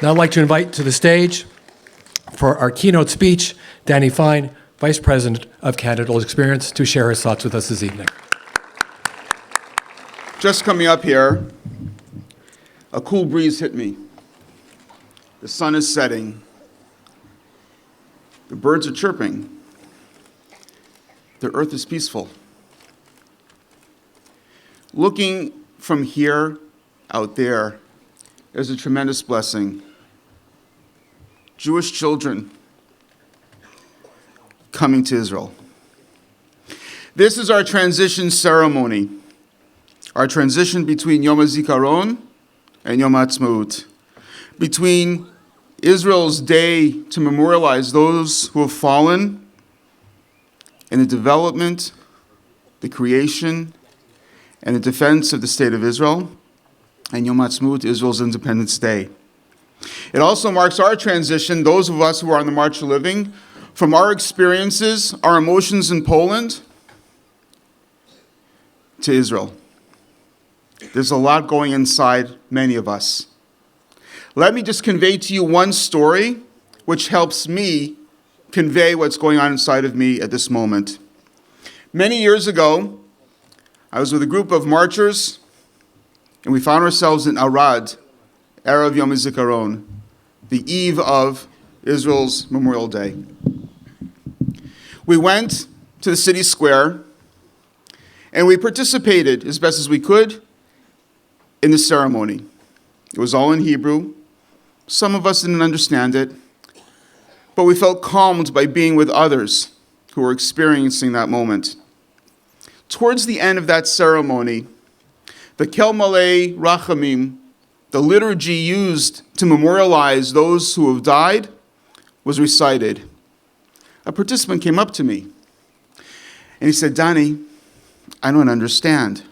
Now I'd like to invite to the stage for our keynote speech, Dani Fine, Vice President of Canada Experience, to share his thoughts with us this evening. Just coming up here, a cool breeze hit me. The sun is setting. The birds are chirping. The earth is peaceful. Looking from here out there is a tremendous blessing. Jewish children coming to Israel. This is our transition ceremony, our transition between Yom HaZikaron and Yom HaAtzmaut, between Israel's day to memorialize those who have fallen in the development, the creation, and the defense of the state of Israel, and Yom HaAtzmaut, Israel's Independence Day. It also marks our transition, those of us who are on the March of Living, from our experiences, our emotions in Poland, to Israel. There's a lot going inside many of us. Let me just convey to you one story which helps me convey what's going on inside of me at this moment. Many years ago, I was with a group of marchers, and we found ourselves in Arad, Erev Yom HaZikaron, the eve of Israel's Memorial Day. We went to the city square, and we participated as best as we could in the ceremony. It was all in Hebrew. Some of us didn't understand it, but we felt calmed by being with others who were experiencing that moment. Towards the end of that ceremony, the Kel Malei Rachamim, the liturgy used to memorialize those who have died, was recited. A participant came up to me, and he said, "Dani, I don't understand."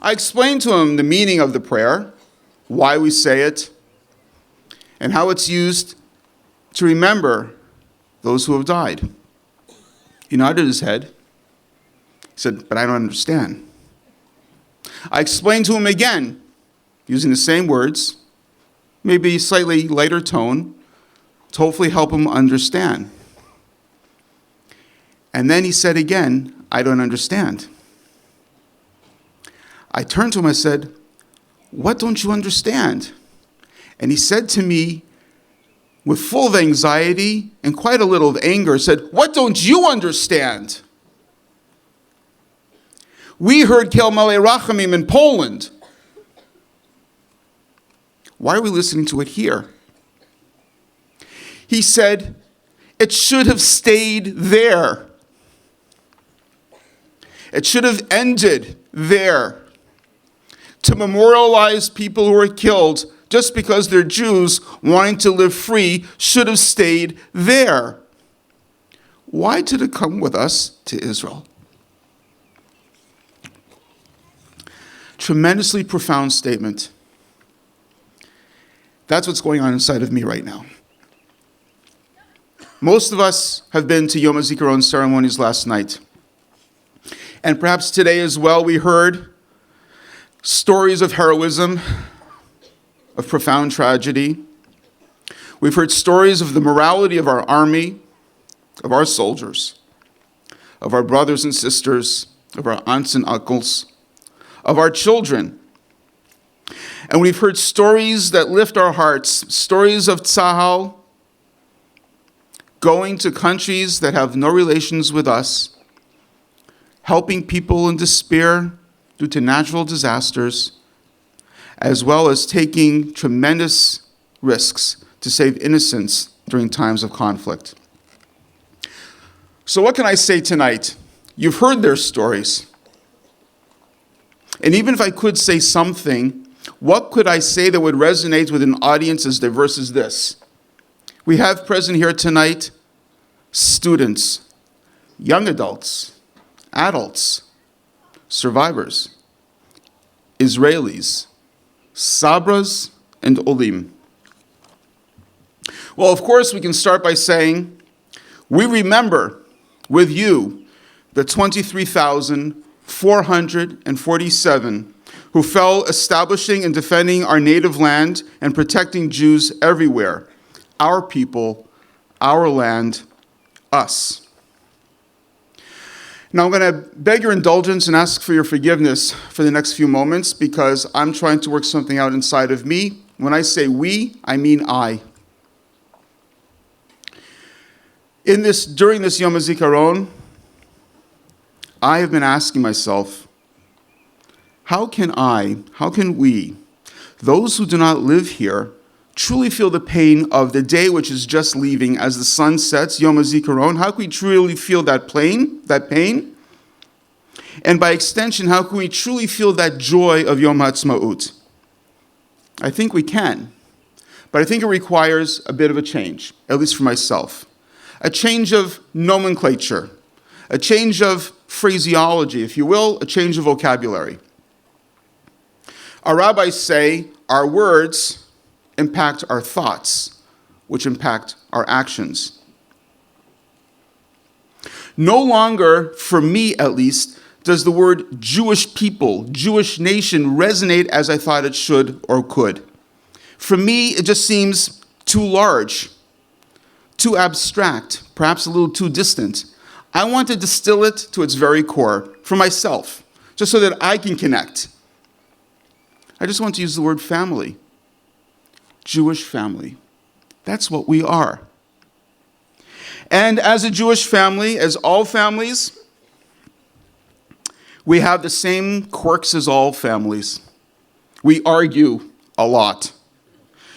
I explained to him the meaning of the prayer, why we say it, and how it's used to remember those who have died. He nodded his head. He said, "But I don't understand." I explained to him again, using the same words, maybe a slightly lighter tone, to hopefully help him understand. And then he said again, "I don't understand." I turned to him, I said, "What don't you understand?" And he said to me, with full of anxiety and quite a little of anger, said, "What don't you understand? We heard Kel Malei Rachamim in Poland. Why are we listening to it here?" He said, "It should have stayed there. It should have ended there. To memorialize people who were killed just because they're Jews wanting to live free should have stayed there. Why did it come with us to Israel?" Tremendously profound statement. That's what's going on inside of me right now. Most of us have been to Yom HaZikaron ceremonies last night. And perhaps today as well we heard stories of heroism, of profound tragedy. We've heard stories of the morality of our army, of our soldiers, of our brothers and sisters, of our aunts and uncles, of our children. And we've heard stories that lift our hearts, stories of Tzahal going to countries that have no relations with us, helping people in despair due to natural disasters, as well as taking tremendous risks to save innocents during times of conflict. So what can I say tonight? You've heard their stories. And even if I could say something, what could I say that would resonate with an audience as diverse as this? We have present here tonight students, young adults, adults, survivors, Israelis, Sabras, and Olim. Well, of course, we can start by saying we remember with you the 23,447 who fell establishing and defending our native land and protecting Jews everywhere. Our people, our land, us. Now I'm going to beg your indulgence and ask for your forgiveness for the next few moments because I'm trying to work something out inside of me. When I say we, I mean I. During this Yom HaZikaron, I have been asking myself, how can we, those who do not live here, truly feel the pain of the day which is just leaving as the sun sets, Yom HaZikaron? How can we truly feel that pain? And by extension, how can we truly feel that joy of Yom HaAtzmaut? I think we can, but I think it requires a bit of a change, at least for myself. A change of nomenclature, a change of phraseology, if you will, a change of vocabulary. Our rabbis say our words impact our thoughts, which impact our actions. No longer, for me at least, does the word Jewish people, Jewish nation resonate as I thought it should or could. For me, it just seems too large, too abstract, perhaps a little too distant. I want to distill it to its very core for myself, just so that I can connect. I just want to use the word family. Jewish family. That's what we are. And as a Jewish family, as all families, we have the same quirks as all families. We argue a lot.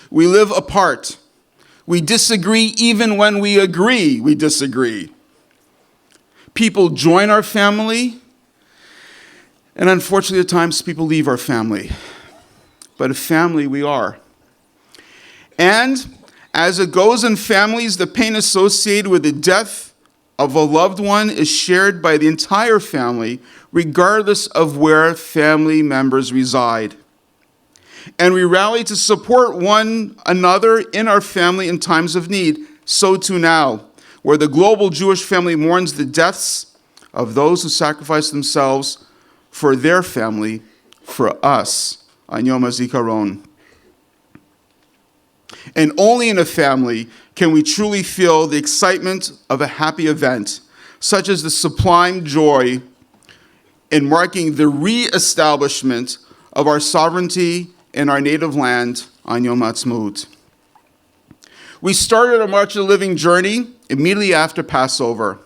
We live apart. We disagree even when we agree we disagree. People join our family, and unfortunately at times people leave our family. But a family we are. And as it goes in families, the pain associated with the death of a loved one is shared by the entire family, regardless of where family members reside. And we rally to support one another in our family in times of need. So too now, where the global Jewish family mourns the deaths of those who sacrificed themselves for their family, for us, on Yom HaZikaron. And only in a family can we truly feel the excitement of a happy event, such as the sublime joy in marking the re-establishment of our sovereignty in our native land on Yom HaAtzmaut. We started our March of the Living journey immediately after Passover.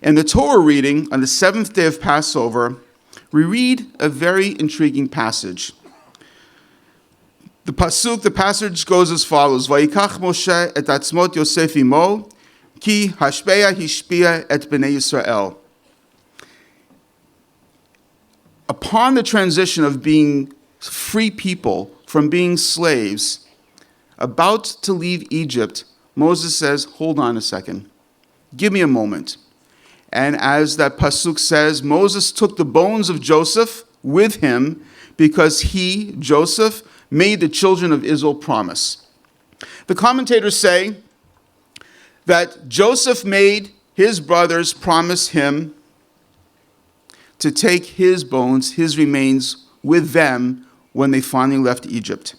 In the Torah reading on the seventh day of Passover, we read a very intriguing passage. The passage goes as follows: Vayikach Moshe et atzmot Yosef imo, ki hashpeya hishpia et bnei Yisrael. Upon the transition of being free people from being slaves, about to leave Egypt, Moses says, hold on a second. Give me a moment. And as that pasuk says, Moses took the bones of Joseph with him because he, Joseph, made the children of Israel promise. The commentators say that Joseph made his brothers promise him to take his bones, his remains, with them when they finally left Egypt.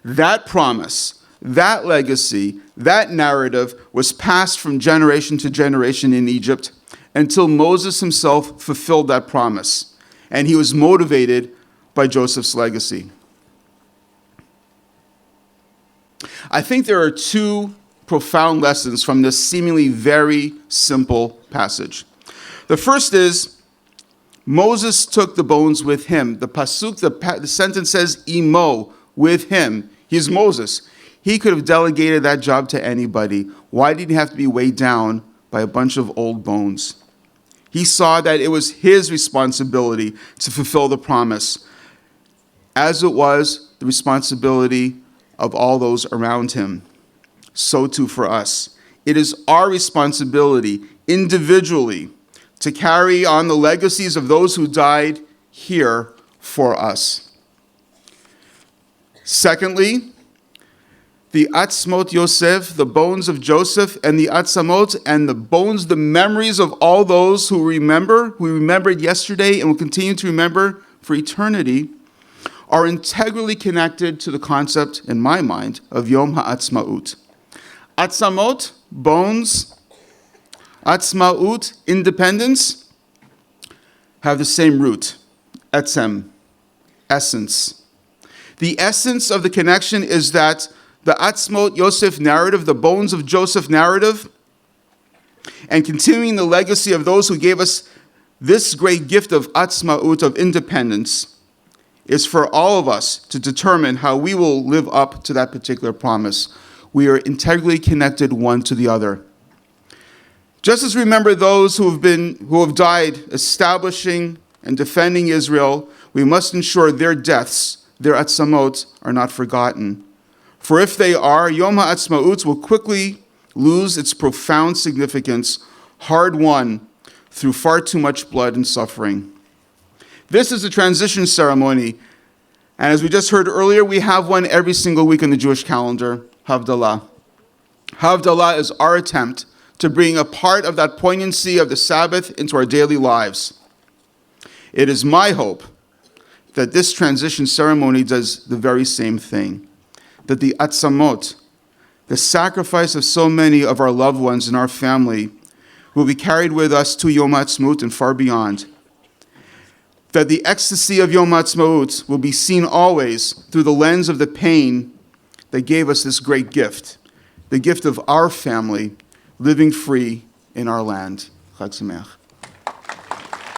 That promise, that legacy, that narrative was passed from generation to generation in Egypt until Moses himself fulfilled that promise. And he was motivated by Joseph's legacy. I think there are two profound lessons from this seemingly very simple passage. The first is, Moses took the bones with him. The pasuk, the sentence says, imo, with him. He's Moses. He could have delegated that job to anybody. Why did he have to be weighed down by a bunch of old bones? He saw that it was his responsibility to fulfill the promise, as it was the responsibility of all those around him. So too for us. It is our responsibility individually to carry on the legacies of those who died here for us. Secondly, the Atzmot Yosef, the bones of Joseph, and the Atzamot, and the bones, the memories of all those who remembered yesterday and will continue to remember for eternity, are integrally connected to the concept, in my mind, of Yom HaAtzmaut. Atzamot, bones, Atzmaut, independence, have the same root, etzem, essence. The essence of the connection is that the Atzmot Yosef narrative, the bones of Joseph narrative, and continuing the legacy of those who gave us this great gift of Atzmaut, of independence, is for all of us to determine how we will live up to that particular promise. We are integrally connected one to the other. Just as we remember those who have died establishing and defending Israel, we must ensure their deaths, their atzamot, are not forgotten. For if they are, Yom HaAtzmaut will quickly lose its profound significance, hard-won through far too much blood and suffering. This is a transition ceremony, and as we just heard earlier, we have one every single week in the Jewish calendar, Havdalah. Havdalah is our attempt to bring a part of that poignancy of the Sabbath into our daily lives. It is my hope that this transition ceremony does the very same thing, that the atzamot, the sacrifice of so many of our loved ones in our family, will be carried with us to Yom HaAtzmaut and far beyond. That the ecstasy of Yom HaAtzmaut will be seen always through the lens of the pain that gave us this great gift, the gift of our family living free in our land. Chag Sameach.